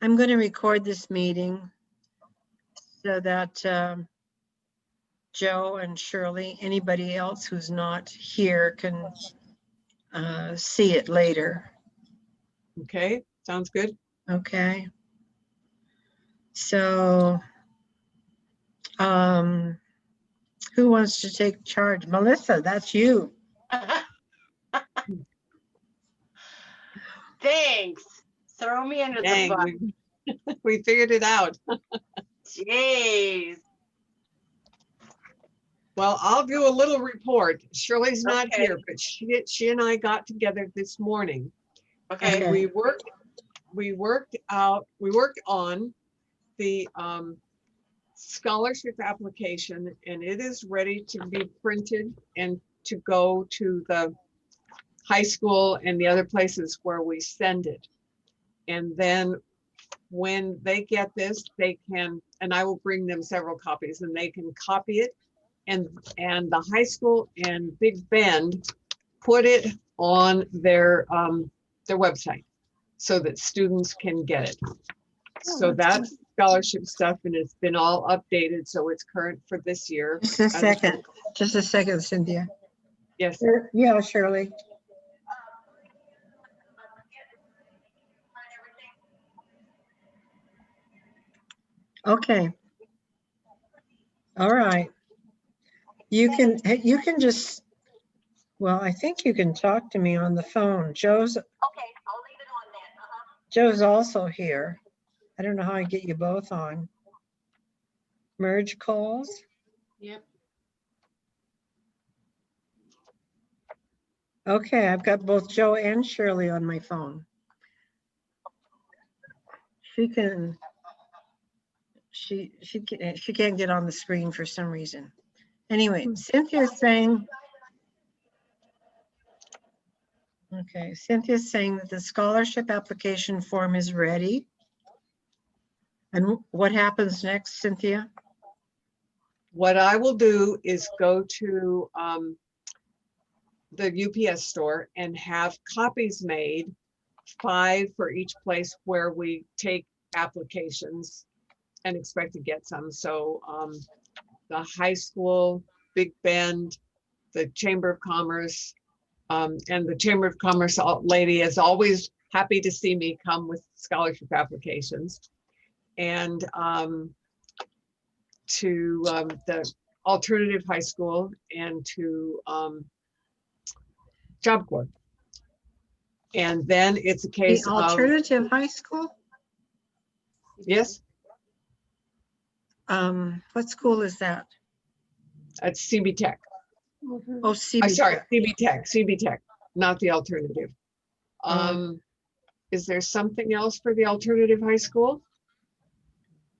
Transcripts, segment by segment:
I'm going to record this meeting so that Joe and Shirley, anybody else who's not here can see it later. Okay, sounds good. Okay. So, who wants to take charge? Melissa, that's you. Thanks. Throw me under Dang, the bus. we figured it out. Jeez. Well, I'll do a little report. Shirley's not Okay. here, but she and I got together this morning. Okay. And we worked on the scholarship application, and it is ready to be printed and to go to the high school and the other places where we send it. And then when they get this, they can, and I will bring them several copies, and they can copy it, and the high school and Big Bend put it on their website so that students can get it. So that's scholarship stuff, and it's been all updated, so it's current for this year. Just a second, Cynthia. Yes. Yeah, Shirley. Okay. All right. You can just, well, I think you can talk to me on the phone. Joe's. Okay, I'll leave it on then. Joe's also here. I don't know how I get you both on. Merge calls. Yep. Okay, I've got both Joe and Shirley on my phone. She can't get on the screen for some reason. Anyway, Cynthia's saying, okay, Cynthia's saying that the scholarship application form is ready. And what happens next, Cynthia? What I will do is go to the UPS store and have copies made, 5 for each place where we take applications and expect to get some. So the high school, Big Bend, the Chamber of Commerce, and the Chamber of Commerce lady is always happy to see me come with scholarship applications. And to the alternative high school and to Job Corps. And then it's a case The of alternative high school? yes, What school is that? it's CB Tech. Oh, CB. Sorry, CB Tech, not the alternative. Is there something else for the alternative high school?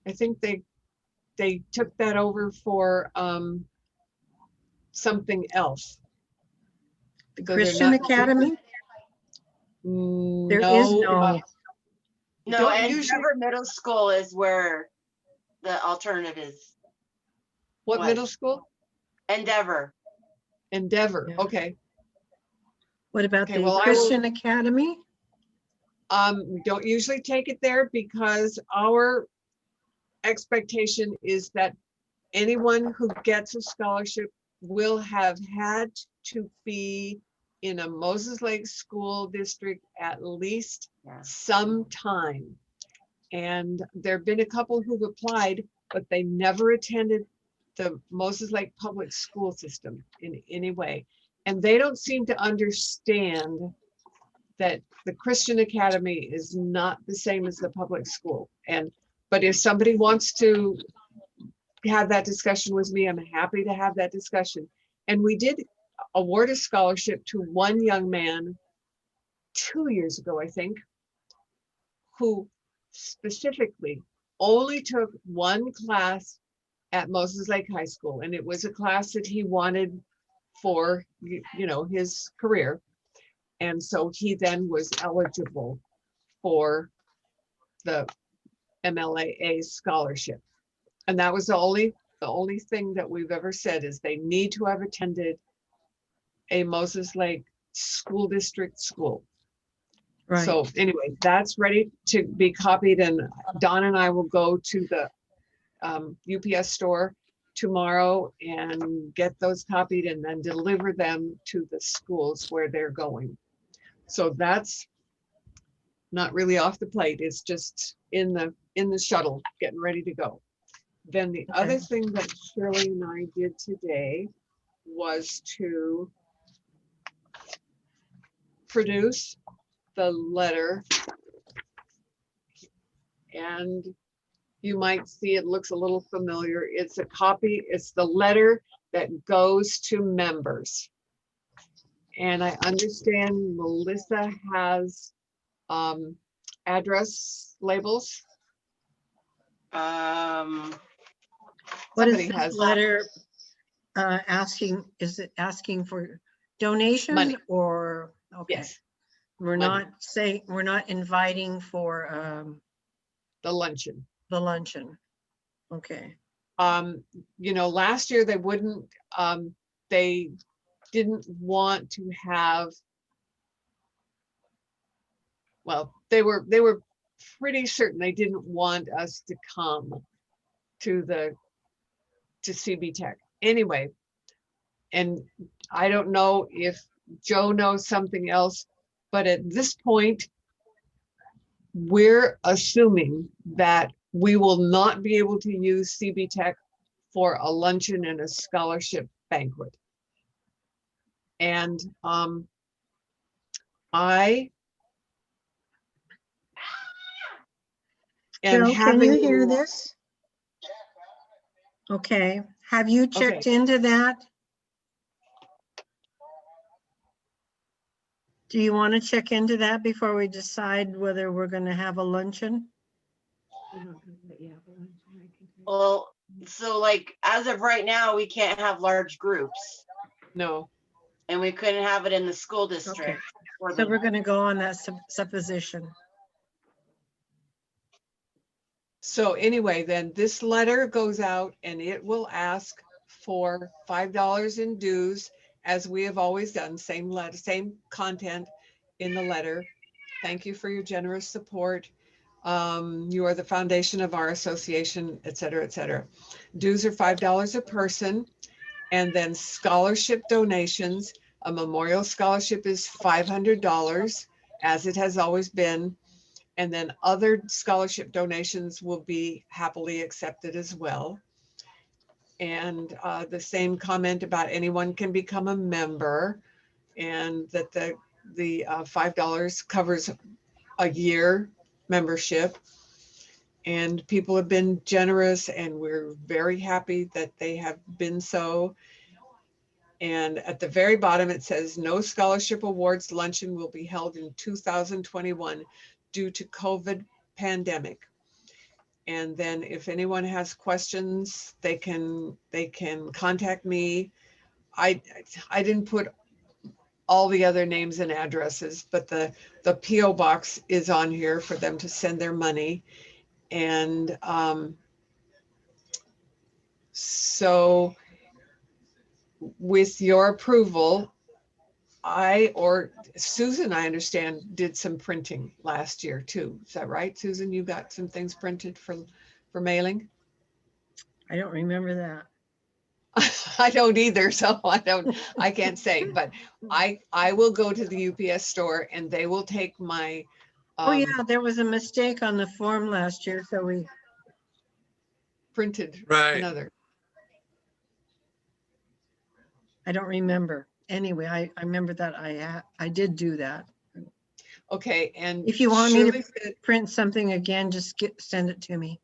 I think they took that over for something else. The So they're Christian not- Academy? There is no. No, Don't and usually- Endeavor Middle School is where the alternative is. What What? middle school? Endeavor. Endeavor. Yeah. Okay. What about Okay, the well, I will- Christian Academy? We don't usually take it there because our expectation is that anyone who gets a scholarship will have had to be in a Moses Lake school district at least Yeah. some time. And there've been a couple who've applied, but they never attended the Moses Lake public school system in any way. And they don't seem to understand that the Christian Academy is not the same as the public school. But if somebody wants to have that discussion with me, I'm happy to have that discussion. And we did award a scholarship to one young man 2 years ago, I think, who specifically only took one class at Moses Lake High School. And it was a class that he wanted for, his career. And so he then was eligible for the MLAA scholarship. And that was the only thing that we've ever said is they need to have attended a Moses Lake school district school. Right. So anyway, that's ready to be copied, and Don and I will go to the UPS store tomorrow and get those copied and then deliver them to the schools where they're going. So that's not really off the plate. It's just in the shuttle, getting ready to go. Then the Okay. other thing that Shirley and I did today was to produce the letter, and you might see it looks a little familiar. It's a copy, it's the letter that goes to members. And I understand Melissa has address labels. What is Somebody this has letter asking? Is it asking for donations money. or? Okay. Yes, We're money. we're not inviting for The luncheon. the luncheon. Okay. You know, last year they wouldn't, they didn't want to have, well, they were pretty certain they didn't want us to come to CB Tech anyway. And I don't know if Joe knows something else, but at this point, we're assuming that we will not be able to use CB Tech for a luncheon and a scholarship banquet. And I am Joe, can you hear having, this? Okay. Have you checked into that? Do you want to check into that before we decide whether we're going to have a luncheon? Well, so like as of right now, we can't have large groups, no. and we couldn't have it in the school Okay. district. Or So the, we're going to go on that supposition. So anyway, then this letter goes out and it will ask for $5 in dues, as we have always done, same letter, same content in the letter. Thank you for your generous support. You are the foundation of our association, et cetera, et cetera. Dues are $5 a person. And then scholarship donations, a memorial scholarship is $500, as it has always been. And then other scholarship donations will be happily accepted as well. And the same comment about anyone can become a member, and that the $5 covers a year membership. And people have been generous, and we're very happy that they have been so. And at the very bottom, it says no scholarship awards luncheon will be held in 2021 due to COVID pandemic. And then if anyone has questions, they can contact me. I didn't put all the other names and addresses, but the PO box is on here for them to send their money. And so with your approval, or Susan, I understand, did some printing last year too. Is that right, Susan? You got some things printed for mailing? I don't remember that. I don't either, so I can't say, but I will go to the UPS store and they will take my Oh yeah, there was a mistake on the form last year, so we printed Right. another. I don't remember. Anyway, I remember that I did do that. Okay, and If you want me Shirley to said, print something again, just send it to me.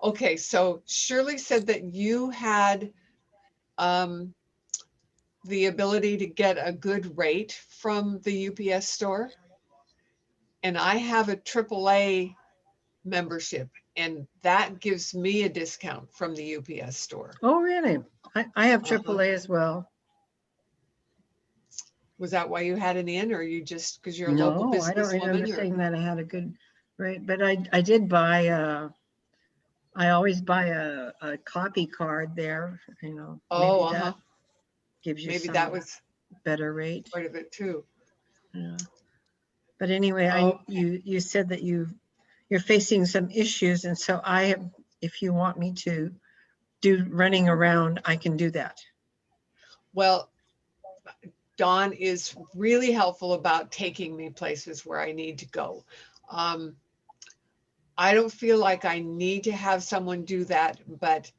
okay, so Shirley said that you had the ability to get a good rate from the UPS store. And I have a AAA membership, and that gives me a discount from the UPS store. Oh, really? I have Uh-huh. AAA as well. Was that why you had an in, or you just because you're a local No, I don't remember businesswoman? saying that I had a good rate, but I did buy I always buy a copy card there, you know. Oh, Maybe that gives you maybe some that was better rate. part of it too. Yeah. But anyway, you said that you're facing some issues, and so if you want me to do running around, I can do that. Well, Dawn is really helpful about taking me places where I need to go. I don't feel like I need to have someone do that, but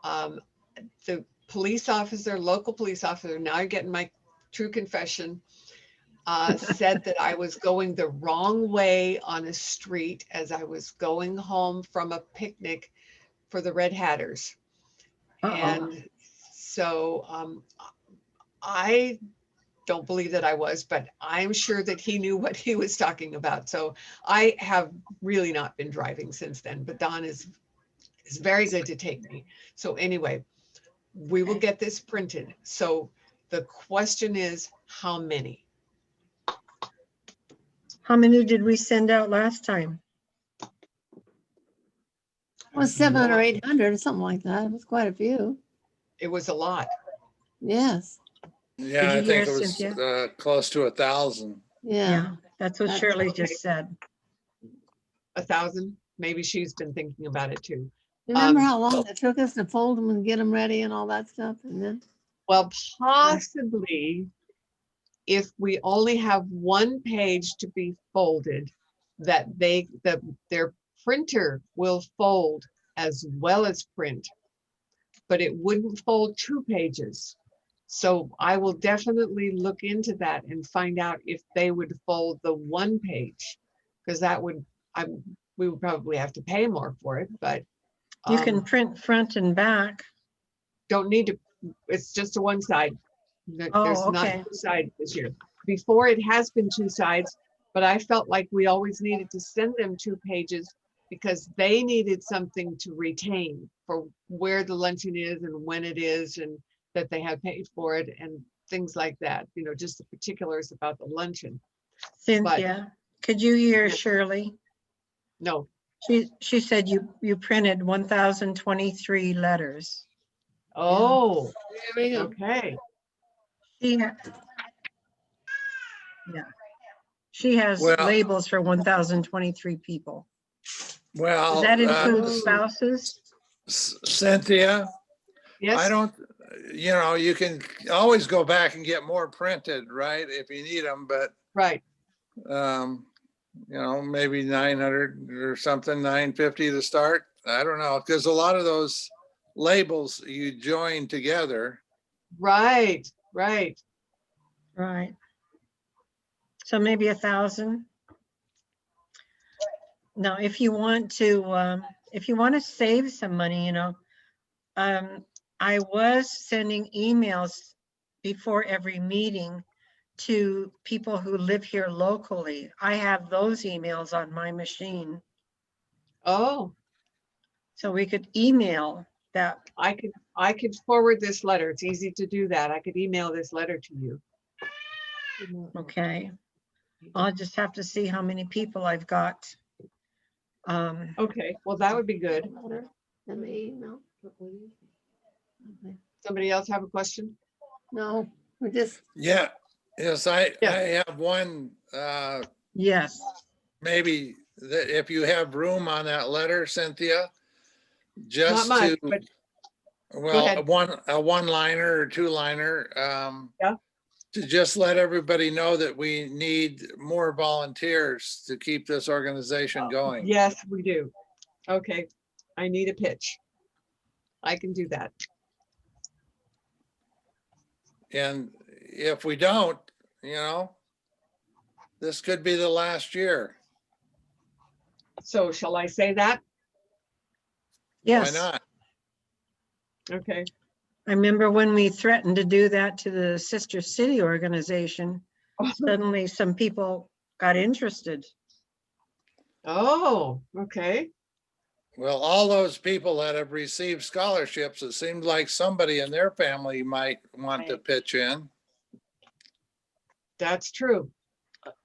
the police officer, local police officer, now you're getting my true confession, said that I was going the wrong way on a street as I was going home from a picnic for the Red Hatters. And so I don't believe that I was, but I'm sure that he knew what he was talking about. So I have really not been driving since then, but Don is very good to take me. So anyway, we will get this printed. So the question is, how many? How many did we send out last time? It was 700 or 800, something like that. It was quite a few. It was a lot. Yes. Yeah, Did I you hear think it was Cynthia? close to 1,000. Yeah. That's what That's Shirley okay. just said. 1,000. Maybe she's been thinking about it too. Remember how long it took us to fold them and get them ready and all that stuff? And then, Well, possibly if we only have one page to be folded, that their printer will fold as well as print, but it wouldn't fold 2 pages. So I will definitely look into that and find out if they would fold the 1 page, because that would, we would probably have to pay more for it, but You can print front and back. don't need to, it's just a one side. Oh, There's not okay. 2 sides this year. Before it has been 2 sides, but I felt like we always needed to send them 2 pages because they needed something to retain for where the luncheon is and when it is and that they have paid for it and things like that, you know, just the particulars about the luncheon. Cynthia, could you hear Yes. Shirley? No, She said you printed 1,023 letters. oh, there we go. okay. She She has Well- labels for 1,023 people. Well, Does that include spouses? Cynthia, Yes. I don't, you can always go back and get more printed, right? If you need them, but, Right. maybe 900 or something, 950 to start. I don't know, because a lot of those labels you join together. Right. Right. Right. So maybe 1,000. Now, if you want to save some money, I was sending emails before every meeting to people who live here locally. I have those emails on my machine. Oh, So we could email that. I could forward this letter. It's easy to do that. I could email this letter to you. Okay. I'll just have to see how many people I've got. Okay, well, that would be good. And the email. Okay. Somebody else have a question? No, we're just, Yeah, yes, I Yeah. have one, Yes. maybe that if you have room on that letter, Cynthia, Not just much, to, but well, ahead. a one-liner or two-liner, Yeah. to just let everybody know that we need more volunteers to keep this organization going. yes, we do. Okay, I need a pitch. I can do that. And if we don't, this could be the last year. So shall I say that? Why Yes. not? Okay, I remember when we threatened to do that to the Sister City organization, suddenly some people got interested. oh, okay. Well, all those people that have received scholarships, it seems like somebody in their family might want to Right. pitch in. That's true.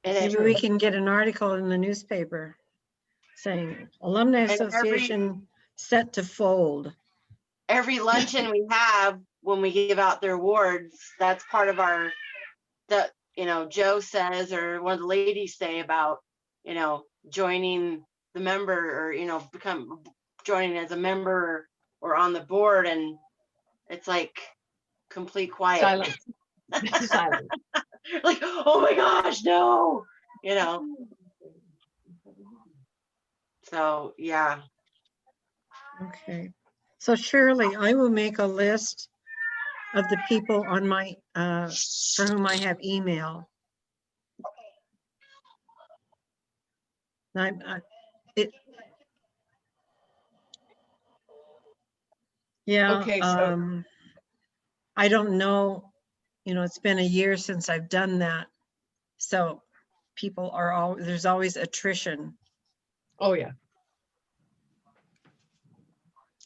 And Maybe we can get an article in the newspaper saying Alumni And Association set to fold. every luncheon we have when we give out their awards, that's part of Joe says, or one of the ladies say about, joining the member, or, joining as a member or on the board, and it's like complete quiet. Silence. Silence. Like, oh my gosh, no, you know. So yeah. Okay. So Shirley, I will make a list of the people on my, for whom I have email. It, yeah, Okay, so I don't know, it's been a year since I've done that. So people are all, there's always attrition. oh yeah.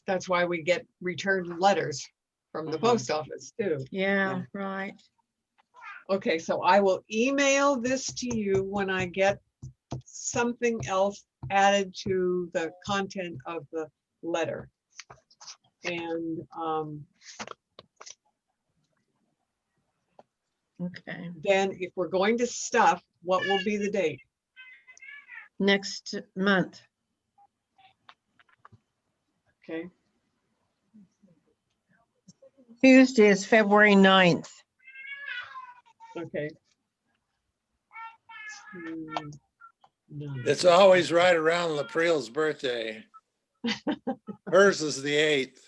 That's why we get returned letters from the Mhm. post office too. Yeah, right. Okay, so I will email this to you when I get something else added to the content of the letter. And Okay. then if we're going to stuff, what will be the date? Next month. Okay, Tuesday is February 9th. okay. No. It's always right around Lapril's birthday. Hers is the 8th.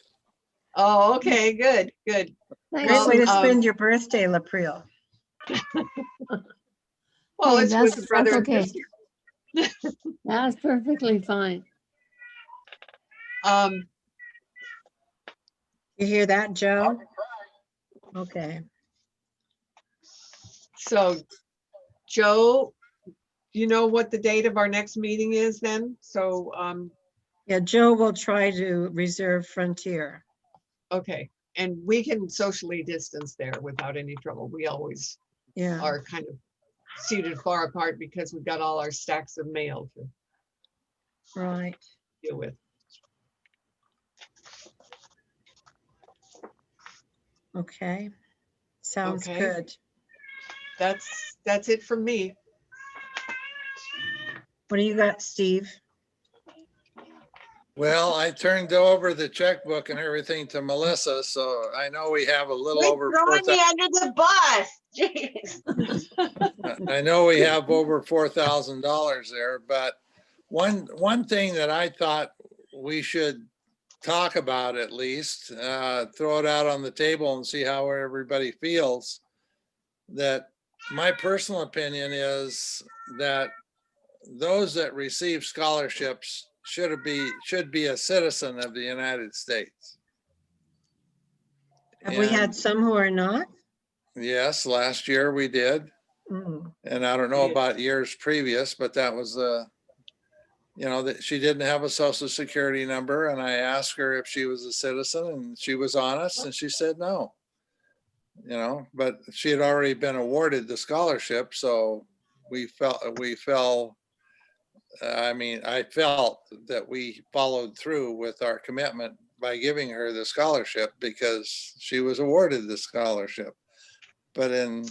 Oh, okay, good, good. Great Well, way to um, spend your birthday, Lapril. Well, Hey, it's that's- with the brother and that's okay. sister. That's perfectly fine. You hear that, Joe? Okay. So, Joe, you know what the date of our next meeting is then? So, Yeah, Joe will try to reserve Frontier. okay, and we can socially distance there without any trouble. We always Yeah, are kind of seated far apart because we've got all our stacks of mail to right. deal with. Okay. Sounds Okay. good. That's it from me. What do you got, Steve? Well, I turned over the checkbook and everything to Melissa, so I know we have a little Quit over throwing me 4,000. under the bus. Jeez. I know we have over $4,000 there, but one thing that I thought we should talk about at least, throw it out on the table and see how everybody feels. That my personal opinion is that those that receive scholarships should be a citizen of the United States. Have we had And some who are not? yes, last year we did. Mm, And I don't know about years previous, but that was that she didn't have a social security number. And I asked her if she was a citizen, and she was honest, and she said no. But she had already been awarded the scholarship. So I felt that we followed through with our commitment by giving her the scholarship because she was awarded the scholarship. But in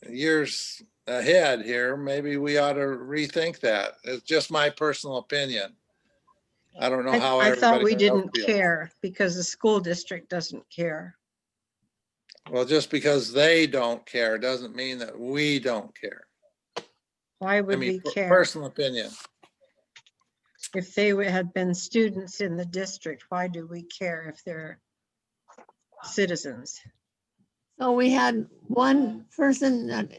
years ahead here, maybe we ought to rethink that. It's just my personal opinion. I don't know how I thought we everybody else didn't feels. care because the school district doesn't care. Well, just because they don't care doesn't mean that we don't care. Why I would mean, we care? personal opinion. If they had been students in the district, why do we care if they're citizens? So we had one person that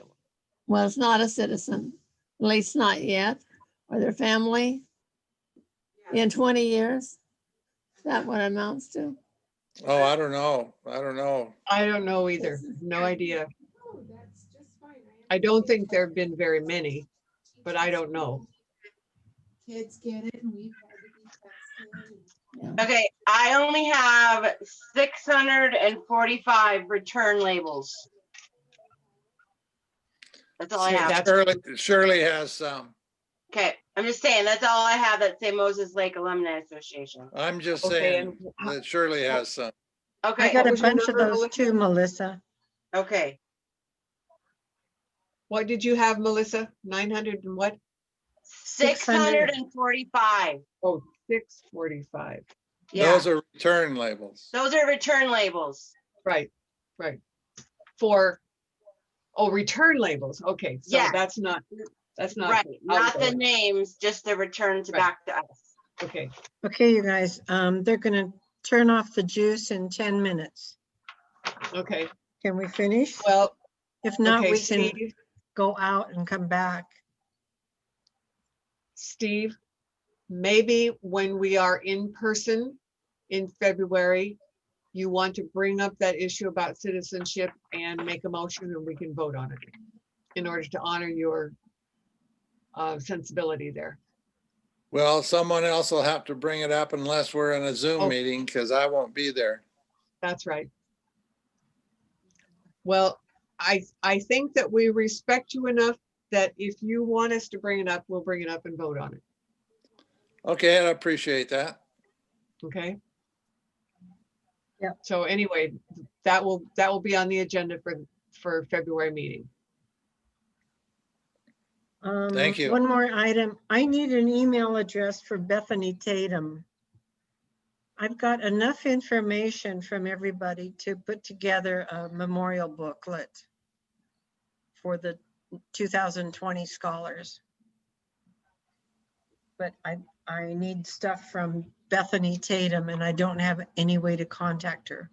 was not a citizen, at least not yet, or their family in 20 years. Is that what it amounts to? Oh, I don't know. I don't know. I don't know either. No idea. I don't think there have been very many, but I don't know. Kids get it and we've had to be tested. Okay, I only have 645 return labels. That's all I So have. that's- Shirley has some. Okay, I'm just saying, that's all I have that say Moses Lake Alumni Association. I'm just Okay, saying and that Shirley has some. I Okay, got a was your bunch of number, those Melissa? too, Melissa. okay. What did you have, Melissa? 900 and what? 645. Oh, 645. Yeah, Those are return labels. those are return labels. Right, right. For, oh, return labels. Okay, so Yes. that's not Right, not the outgoing. names, just the return to Right. back to us. Okay, Okay, you guys, they're gonna turn off the juice in 10 minutes. okay. Can we finish? Well, If not, okay, we can Steve, go out and come back. Steve, maybe when we are in person in February, you want to bring up that issue about citizenship and make a motion and we can vote on it in order to honor your sensibility there. Well, someone else will have to bring it up unless we're in a Zoom Oh. meeting, because I won't be there. That's right. Well, I think that we respect you enough that if you want us to bring it up, we'll bring it up and vote on it. Okay, I appreciate that. Okay? Yeah. So anyway, that will be on the agenda for February meeting. Thank you. One more item. I need an email address for Bethany Tatum. I've got enough information from everybody to put together a memorial booklet for the 2020 scholars. But I need stuff from Bethany Tatum and I don't have any way to contact her.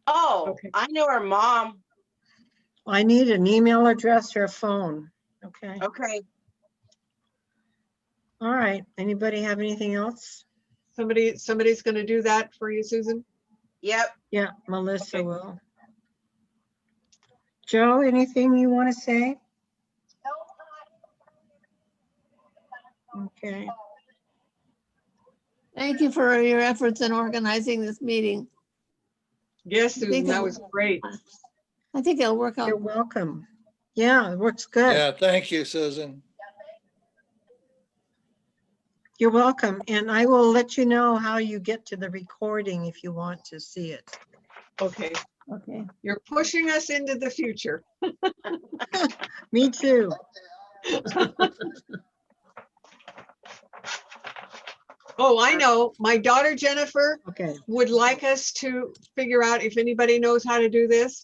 Oh, Okay. I know her mom. I need an email address or a phone. Okay. Okay, All right. Anybody have anything else? Somebody's going to do that for you, Susan? yep. Yeah, Melissa Okay. will. Joe, anything you want to say? Okay. Thank you for your efforts in organizing this meeting. Yes, I Susan, think that it- was great. I think it'll work You're out. welcome. Yeah, it works good. Yeah, thank you, Susan. You're welcome. And I will let you know how you get to the recording if you want to see it. Okay, Okay. you're pushing us into the future. Me too. Oh, I know. My daughter Jennifer Okay. would like us to figure out if anybody knows how to do this,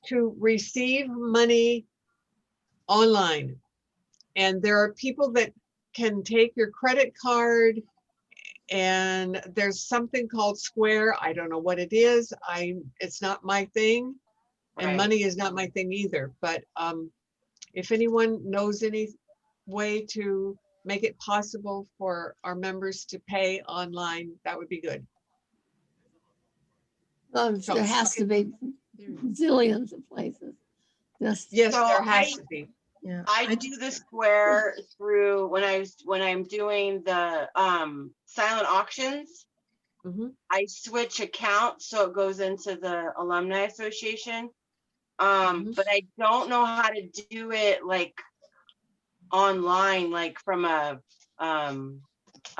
to receive money online. And there are people that can take your credit card and there's something called Square. I don't know what it is. It's not my thing. And Right. money is not my thing either. But if anyone knows any way to make it possible for our members to pay online, that would be good. So- There has to be zillions of places. Just, Yes, So there has to be. Yeah. I do the Square through when I'm doing the silent auctions. Mhm. I switch accounts so it goes into the Alumni Association. But I don't know how to do it like online, like from a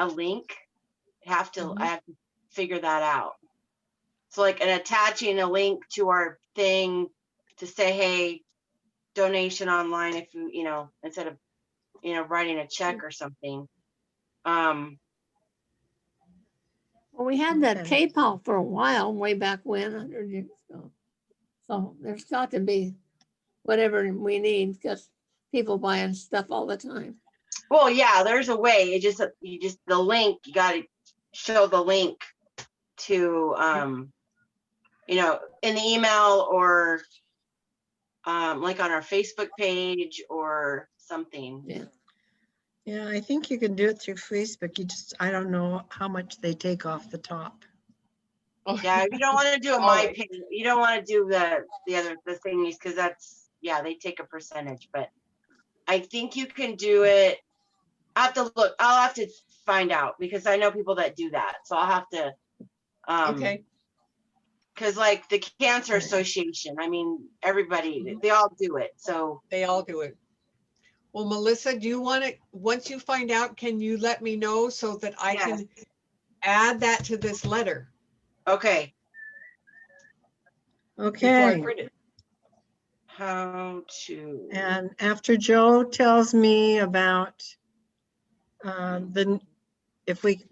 link. I have to figure that out. So like and attaching a link to our thing to say, hey, donation online if you know, instead of writing a check or something. well, we had that Okay. PayPal for a while, way back when, 100 years ago. So there's got to be whatever we need because people buying stuff all the time. Well, yeah, there's a way. The link, you got to show the link to in the email or like on our Facebook page or something. Yeah. Yeah, I think you can do it through Facebook. I don't know how much they take off the top. Oh, Yeah, you don't want to do a Oh, my wait. page. You don't want to do the thingies because they take a percentage. But I think you can do it. I have to look. I'll have to find out because I know people that do that. So I'll have to. Okay, Because like the Cancer Association, I mean, everybody, they all do it. So they all do it. Well, Melissa, do you want to, once you find out, can you let me know so that I Yes. can add that to this letter okay. before I Okay. print it? How to. And after Joe tells me about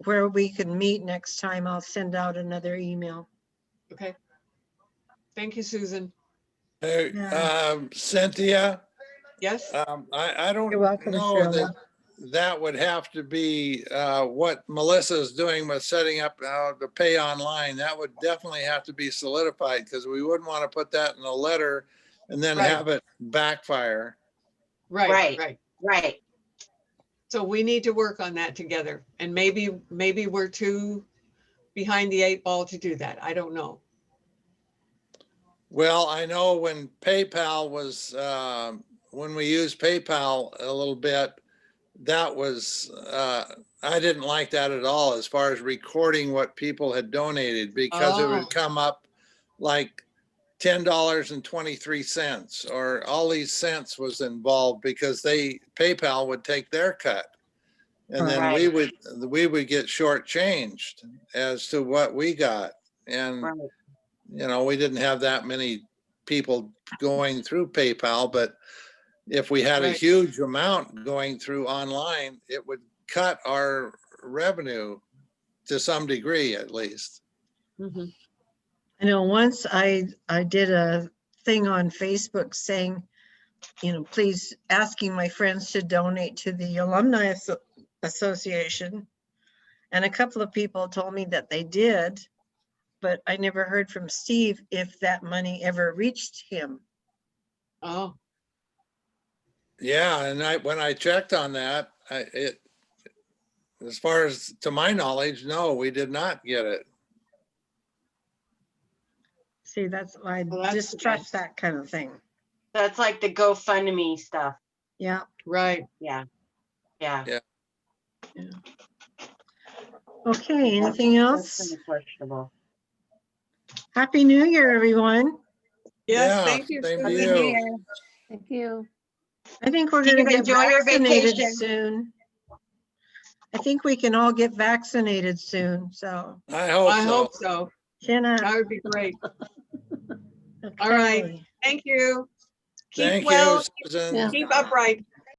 where we can meet next time, I'll send out another email. Okay. Thank you, Susan. Hey, Yeah. Cynthia, Yes? I don't You're welcome, know Shirley. that that would have to be what Melissa's doing with setting up the pay online. That would definitely have to be solidified because we wouldn't want to put that in a letter and then Right. have it backfire. Right, Right. right. Right. So we need to work on that together, and maybe we're too behind the 8 ball to do that. I don't know. Well, I know when PayPal was, when we used PayPal a little bit, that was, I didn't like that at all as far as recording what people had donated because it Oh. would come up like $10.23 or all these cents was involved because PayPal would take their cut. And then Right. we would get shortchanged as to what we got. And Right. you know, we didn't have that many people going through PayPal, but if we had a Right. huge amount going through online, it would cut our revenue to some degree, at least. Mhm. I know once I did a thing on Facebook saying, please asking my friends to donate to the Alumni Association. And a couple of people told me that they did, but I never heard from Steve if that money ever reached him. Oh, Yeah, and when I checked on that, as far as to my knowledge, no, we did not get it. See, that's why I Well, that's distrust that kind of thing. That's like the GoFundMe stuff. Yeah. right. Yeah. Yeah. Okay, anything That's else? kind of questionable. Happy New Year, everyone. Yes, Yeah, thank you. same to Susan. you. Thank you. I think we're Steve, gonna get enjoy your vaccinated vacation. soon. I think we can all get vaccinated soon, so. I hope I so. hope so. Jenna. That would be great. All right. Okay. Thank you. Keep Thank well, you, Susan. Yeah. keep upright.